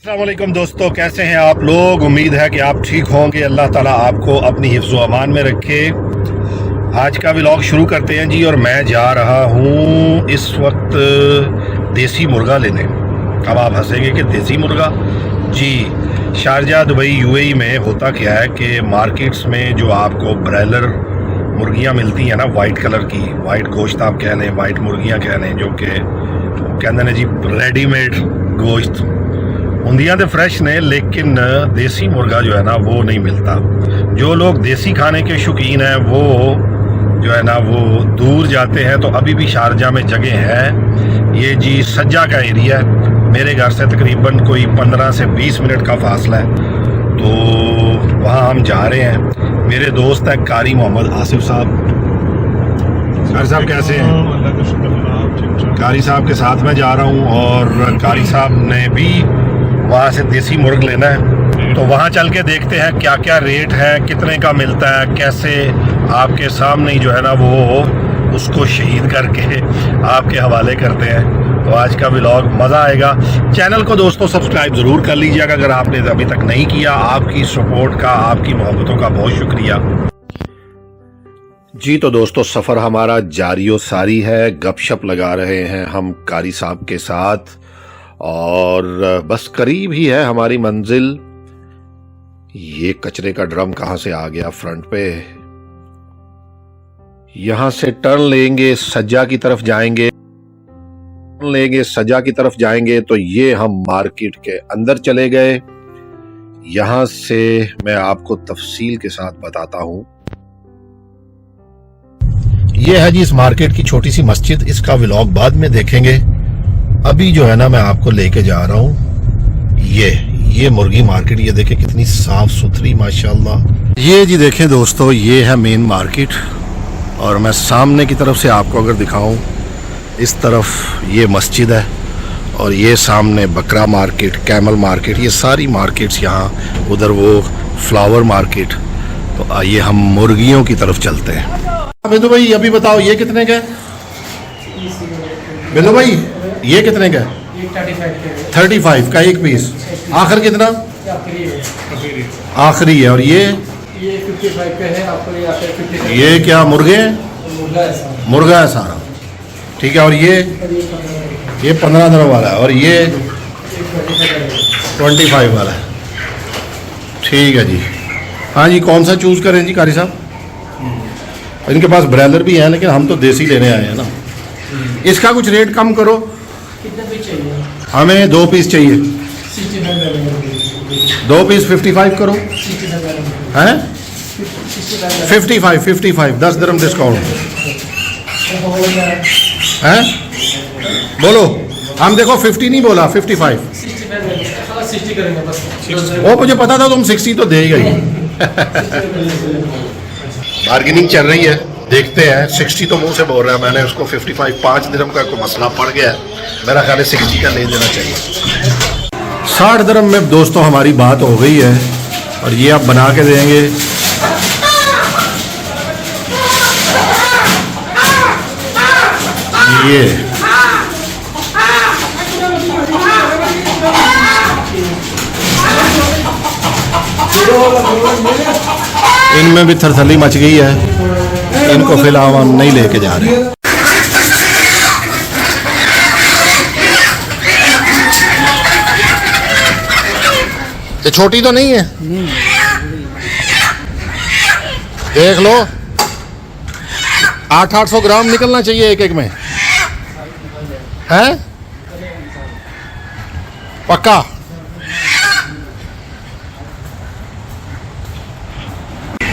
अस्सलाम वालेकुम दोस्तों, कैसे हैं आप लोग। उम्मीद है कि आप ठीक होंगे। अल्लाह ताला आपको अपनी हिफ्ज़ व अमान में रखे। आज का व्लॉग शुरू करते हैं जी। और मैं जा रहा हूँ इस वक्त देसी मुर्गा लेने। अब आप हंसेंगे कि देसी मुर्गा, जी शारजा दुबई यूएई में होता क्या है कि मार्केट्स में जो आपको ब्रॉयलर मुर्गियाँ मिलती हैं ना, वाइट कलर की, वाइट गोश्त आप कह लें, वाइट मुर्गियाँ कह लें, जो कि कहते हैं जी रेडीमेड गोश्त होंदियाँ तो फ्रेश ने, लेकिन देसी मुर्गा जो है ना वो नहीं मिलता। जो लोग देसी खाने के शौकीन हैं वो जो है ना वो दूर जाते हैं। तो अभी भी शारजा में जगह है, ये जी सज्जा का एरिया है। मेरे घर से तकरीबन कोई 15 से 20 मिनट का फासला है, तो वहाँ हम जा रहे हैं। मेरे दोस्त हैं कारी मोहम्मद आसिफ साहब। कारी साहब कैसे हैं? कारी साहब के साथ मैं जा रहा हूँ और कारी साहब ने भी वहाँ से देसी मुर्ग लेना है। तो वहाँ चल के देखते हैं क्या क्या रेट है, कितने का मिलता है, कैसे आपके सामने ही जो है ना वो उसको शहीद करके आपके हवाले करते हैं। तो आज का व्लॉग मज़ा आएगा। चैनल को दोस्तों सब्सक्राइब ज़रूर कर लीजिएगा अगर आपने अभी तक नहीं किया। आपकी सपोर्ट का, आपकी मोहब्बतों का बहुत शुक्रिया जी। तो दोस्तों सफ़र हमारा जारी व सारी है, गपशप लगा रहे हैं हम कारी साहब के साथ और बस करीब ही है हमारी मंजिल। ये कचरे का ड्रम कहाँ से आ गया फ्रंट पे। यहां से टर्न लेंगे, सज्जा की तरफ जाएंगे, सज्जा की तरफ जाएंगे तो ये हम मार्केट के अंदर चले गए। यहां से मैं आपको तफसील के साथ बताता हूं। ये है जी इस मार्केट की छोटी सी मस्जिद। इसका व्लॉग बाद में देखेंगे। अभी जो है ना मैं आपको लेके जा रहा हूँ ये मुर्गी मार्केट। ये देखें कितनी साफ सुथरी माशाल्लाह। ये जी देखें दोस्तों, ये है मेन मार्केट। और मैं सामने की तरफ से आपको अगर दिखाऊं, इस तरफ ये मस्जिद है और ये सामने बकरा मार्केट, कैमल मार्केट, ये सारी मार्केट्स यहाँ। उधर वो फ्लावर मार्केट। तो आइए हम मुर्गियों की तरफ चलते हैं। बिंदु भाई अभी बताओ ये कितने का? बिंदु भाई ये कितने का? 35 का एक पीस। आखिर कितना? आखिरी है। और ये 55 का है आपको। ये क्या मुर्गे हैं? मुर्गा है सारा, ठीक है। और ये 15 दिनों वाला है और ये 25 वाला है, ठीक है जी। हाँ जी, कौन सा चूज़ करें जी कारी साहब? इनके पास ब्रॉयलर भी है लेकिन हम तो देसी लेने आए हैं ना। इसका कुछ रेट कम करो। कितने पीस चाहिए? हमें 2 पीस चाहिए। 2 पीस 55 करो। हैं 55 10 दिरहम डिस्काउंट हैं। बोलो, हम देखो 50 नहीं बोला, 55। वो मुझे पता था तुम 60 तो देगा ही। बार्गेनिंग चल रही है, देखते हैं। 60 तो मुंह से बोल रहा है, मैंने उसको 55 5 दिरहम का कोई मसला पड़ गया है। मेरा ख्याल है 60 का ले देना चाहिए। 60 दिरहम में दोस्तों हमारी बात हो गई है और ये आप बना के देंगे। ये इनमें भी थरथली मच गई है, इनको फिलहाल हम नहीं लेके जा रहे। ये छोटी तो नहीं है? देख लो, 800 ग्राम निकलना चाहिए एक एक में, है पक्का।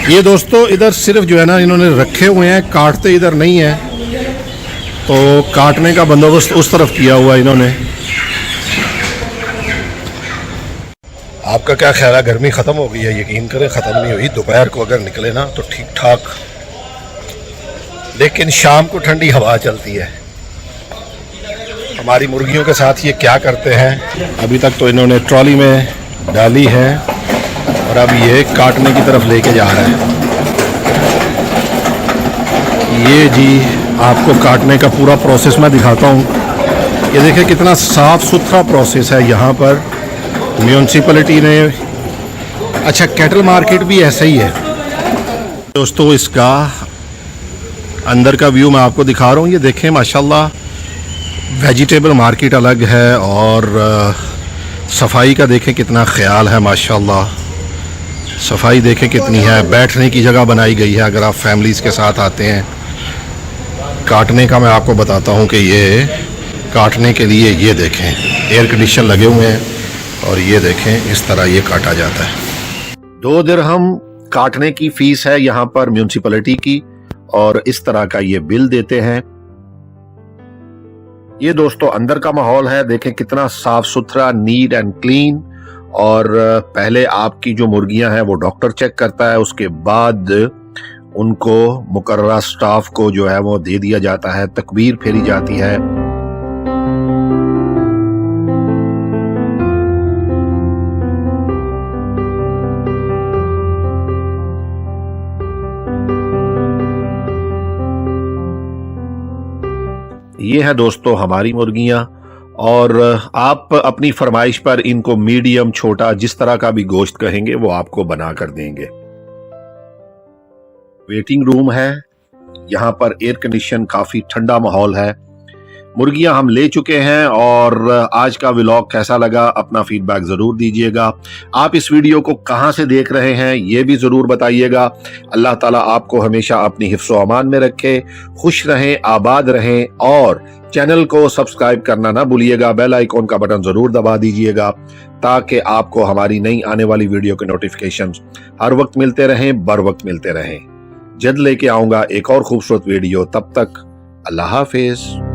ये दोस्तों इधर सिर्फ जो है ना इन्होंने रखे हुए हैं, काटते इधर नहीं है, तो काटने का बंदोबस्त उस तरफ किया हुआ है इन्होंने। आपका क्या ख्याल है? गर्मी ख़त्म हो गई है? यकीन करें ख़त्म नहीं हुई। दोपहर को अगर निकले ना तो ठीक ठाक, लेकिन शाम को ठंडी हवा चलती है। हमारी मुर्गियों के साथ ये क्या करते हैं, अभी तक तो इन्होंने ट्रॉली में डाली है और अब ये काटने की तरफ लेके जा रहा है। ये जी आपको काटने का पूरा प्रोसेस मैं दिखाता हूँ। ये देखिए कितना साफ़ सुथरा प्रोसेस है यहाँ पर। म्यूनसिपलिटी ने, अच्छा कैटल मार्केट भी ऐसा ही है दोस्तों। इसका अंदर का व्यू मैं आपको दिखा रहा हूँ। ये देखें माशाल्लाह, वेजिटेबल मार्केट अलग है और सफाई का देखें कितना ख्याल है माशाल्लाह। सफाई देखें कितनी है, बैठने की जगह बनाई गई है अगर आप फैमिलीज़ के साथ आते हैं। काटने का मैं आपको बताता हूँ कि ये काटने के लिए ये देखें एयर कंडीशन लगे हुए हैं और ये देखें इस तरह ये काटा जाता है। 2 दिरहम काटने की फीस है यहाँ पर म्यूनसिपलिटी की और इस तरह का ये बिल देते हैं। ये दोस्तों अंदर का माहौल है, देखें कितना साफ सुथरा, नीट एंड क्लीन। और पहले आपकी जो मुर्गियां हैं वो डॉक्टर चेक करता है, उसके बाद उनको मुकर्ररा स्टाफ को जो है वो दे दिया जाता है, तकबीर फेरी जाती है। ये है दोस्तों हमारी मुर्गियां और आप अपनी फरमाइश पर इनको मीडियम, छोटा, जिस तरह का भी गोश्त कहेंगे वो आपको बना कर देंगे। वेटिंग रूम है यहाँ पर, एयर कंडीशन, काफी ठंडा माहौल है। मुर्गियां हम ले चुके हैं और आज का व्लॉग कैसा लगा अपना फीडबैक जरूर दीजिएगा। आप इस वीडियो को कहां से देख रहे हैं ये भी जरूर बताइएगा। अल्लाह ताला आपको हमेशा अपनी हिफ्ज़ व अमान में रखे, खुश रहें, आबाद रहें और चैनल को सब्सक्राइब करना ना भूलिएगा। बेल आइकॉन का बटन जरूर दबा दीजिएगा ताकि आपको हमारी नई आने वाली वीडियो के नोटिफिकेशंस हर वक्त मिलते रहें, बर वक्त मिलते रहें। जल्द लेके आऊंगा एक और खूबसूरत वीडियो, तब तक अल्लाह हाफिज।